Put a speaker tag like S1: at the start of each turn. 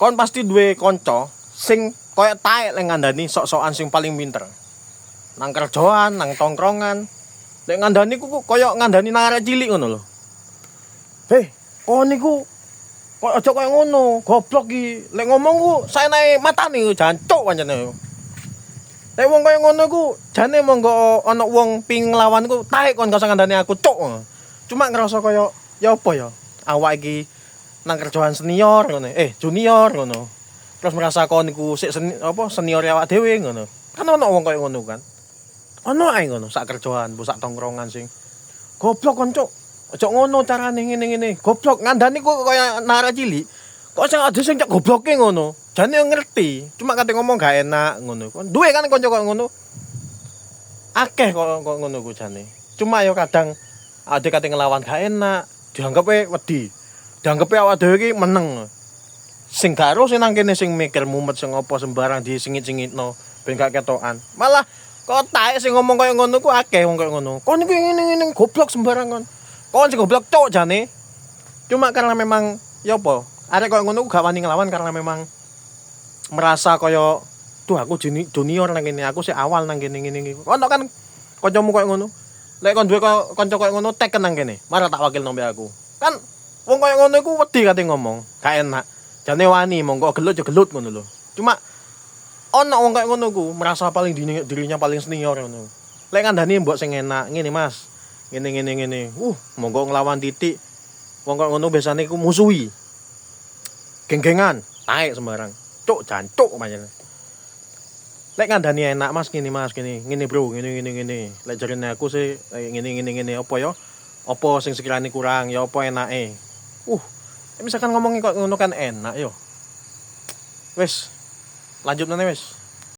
S1: kon pasti duwe kanca sing koyo taek lek ngandani sok-sokan sing paling pinter. Nang kerjaan, nang tongkrongan. Lek ngandani ku koyo ngandani nang arek cilik ngono lho. Heh, kon niku kok aja koyo ngono, goblok iki. Lek ngomong ku saenae matane jancuk pancene. Lek wong koyo ngono ku jane monggo ana wong ping nglawan ku taek kon gak usah ngandani aku cuk. Cuma ngerasa koyo ya apa ya? Awak iki nang kerjaan senior ngono. Junior ngono. Terus merasa kon niku sik senior awak dhewe ngono. Kan ana wong koyo ngono kan. Ono ae ngono sak kerjaan, sak tongkrongan sing goblok kon cuk. Aja ngono carane ngene-ngene. Goblok ngandani ku koyo nara cilik. Kok sing ade sing cek gobloke ngono. Jane yo ngerti, cuma kate ngomong gak enak ngono. Kon duwe kan kanca koyo ngono. Akeh kok ngono ku jane. Cuma yo kadang ade kate ngelawan gak enak, dianggepe wedi. Dianggepe awak dhewe iki meneng. Sing gak ero sing nang kene sing mikir mumet sing apa sembarang disingit-singitno ben gak ketokan. Malah kok taek sing ngomong koyo ngono ku akeh wong koyo ngono. Kon iki ngene-ngene goblok sembarang kon. Kon sing goblok cuk jane. Cuma karena memang ya apa? Arek koyo ngono ku gak wani nglawan karena memang merasa koyo tuh aku junior nang kene, aku sik awal nang kene ngene. Ono kan kancamu koyo ngono. Lek kon duwe kanca koyo ngono teken nang kene, malah tak wakil nombe aku. Kan wong koyo ngono iku wedi kate ngomong, gak enak. Jane wani monggo gelut ya gelut ngono lho. Cuma ono wong koyo ngono ku merasa paling dirinya paling senior ngono. Lek ngandani mbok sing enak, ngene Mas. Ngene. Monggo nglawan titik. Wong koyo ngono biasane ku musuhi. Geng-gengan, taek sembarang. Cuk jancuk pancen. Lek ngandani enak Mas, ngene bro, ngene. Lek jarene aku sih ngene apa ya? Apa sing sekirane kurang, ya apa enake. Misalkan ngomongin kok ngono kan enak yo. Wis, lanjut nene wis.